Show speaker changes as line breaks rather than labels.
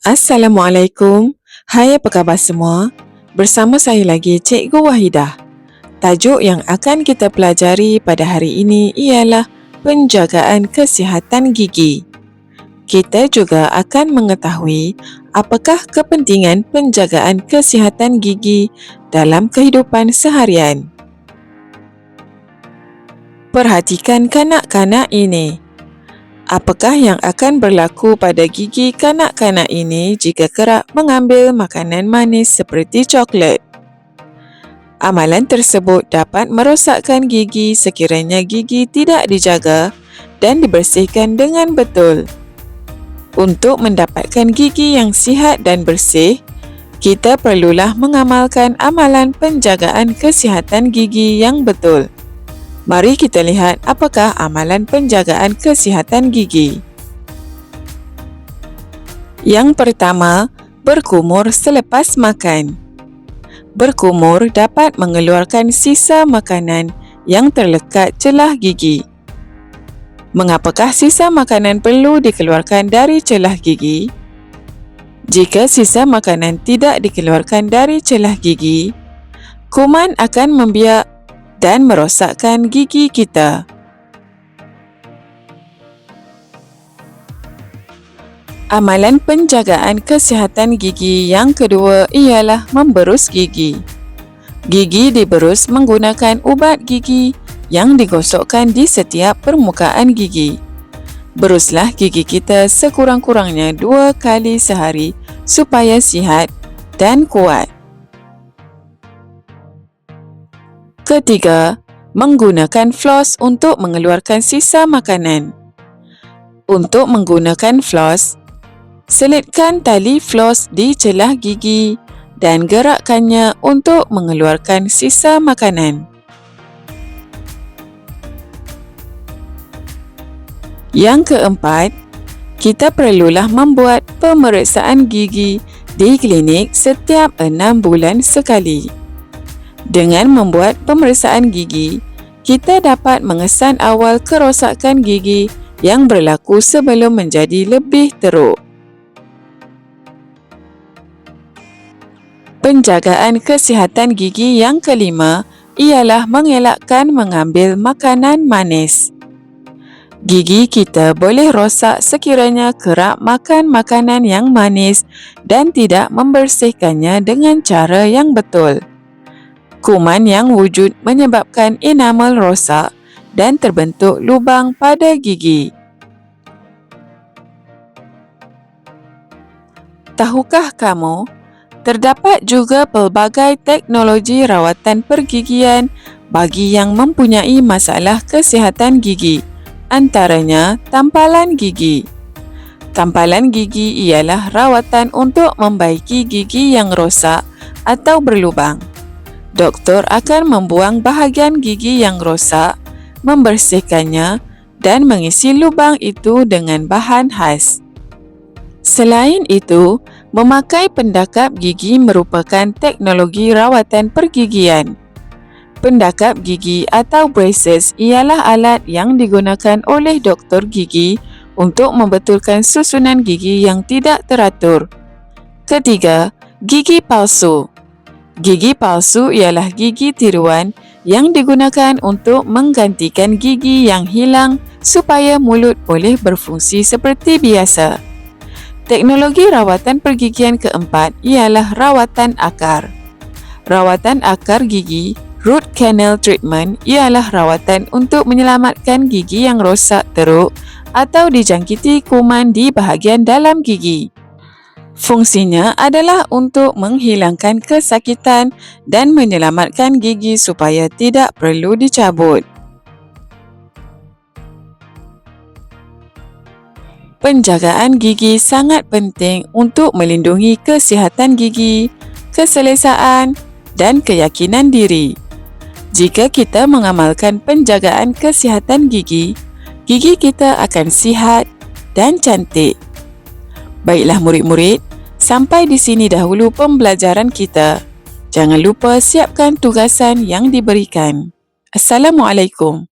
Assalamualaikum. Hai, apa khabar semua? Bersama saya lagi Cikgu Wahidah. Tajuk yang akan kita pelajari pada hari ini ialah penjagaan kesihatan gigi. Kita juga akan mengetahui apakah kepentingan penjagaan kesihatan gigi dalam kehidupan seharian. Perhatikan kanak-kanak ini. Apakah yang akan berlaku pada gigi kanak-kanak ini jika kerap mengambil makanan manis seperti coklat? Amalan tersebut dapat merosakkan gigi sekiranya gigi tidak dijaga dan dibersihkan dengan betul. Untuk mendapatkan gigi yang sihat dan bersih, kita perlulah mengamalkan amalan penjagaan kesihatan gigi yang betul. Mari kita lihat apakah amalan penjagaan kesihatan gigi. Yang pertama, berkumur selepas makan. Berkumur dapat mengeluarkan sisa makanan yang terlekat celah gigi. Mengapakah sisa makanan perlu dikeluarkan dari celah gigi? Jika sisa makanan tidak dikeluarkan dari celah gigi, kuman akan membiak dan merosakkan gigi kita. Amalan penjagaan kesihatan gigi yang kedua ialah memberus gigi. Gigi diberus menggunakan ubat gigi yang digosokkan di setiap permukaan gigi. Beruslah gigi kita sekurang-kurangnya 2 kali sehari supaya sihat dan kuat. Ketiga, menggunakan floss untuk mengeluarkan sisa makanan. Untuk menggunakan floss, selitkan tali floss di celah gigi dan gerakkannya untuk mengeluarkan sisa makanan. Yang keempat, kita perlulah membuat pemeriksaan gigi di klinik setiap 6 bulan sekali. Dengan membuat pemeriksaan gigi, kita dapat mengesan awal kerosakan gigi yang berlaku sebelum menjadi lebih teruk. Penjagaan kesihatan gigi yang kelima ialah mengelakkan mengambil makanan manis. Gigi kita boleh rosak sekiranya kerap makan makanan yang manis dan tidak membersihkannya dengan cara yang betul. Kuman yang wujud menyebabkan enamel rosak dan terbentuk lubang pada gigi. Tahukah kamu, terdapat juga pelbagai teknologi rawatan pergigian bagi yang mempunyai masalah kesihatan gigi, antaranya tampalan gigi. Tampalan gigi ialah rawatan untuk membaiki gigi yang rosak atau berlubang. Doktor akan membuang bahagian gigi yang rosak, membersihkannya dan mengisi lubang itu dengan bahan khas. Selain itu, memakai pendakap gigi merupakan teknologi rawatan pergigian. Pendakap gigi atau braces ialah alat yang digunakan oleh doktor gigi untuk membetulkan susunan gigi yang tidak teratur. Ketiga, gigi palsu. Gigi palsu ialah gigi tiruan yang digunakan untuk menggantikan gigi yang hilang supaya mulut boleh berfungsi seperti biasa. Teknologi rawatan pergigian keempat ialah rawatan akar. Rawatan akar gigi, root canal treatment, ialah rawatan untuk menyelamatkan gigi yang rosak teruk atau dijangkiti kuman di bahagian dalam gigi. Fungsinya adalah untuk menghilangkan kesakitan dan menyelamatkan gigi supaya tidak perlu dicabut. Penjagaan gigi sangat penting untuk melindungi kesihatan gigi, keselesaan dan keyakinan diri. Jika kita mengamalkan penjagaan kesihatan gigi, gigi kita akan sihat dan cantik. Baiklah murid-murid, sampai di sini dahulu pembelajaran kita. Jangan lupa siapkan tugasan yang diberikan. Assalamualaikum.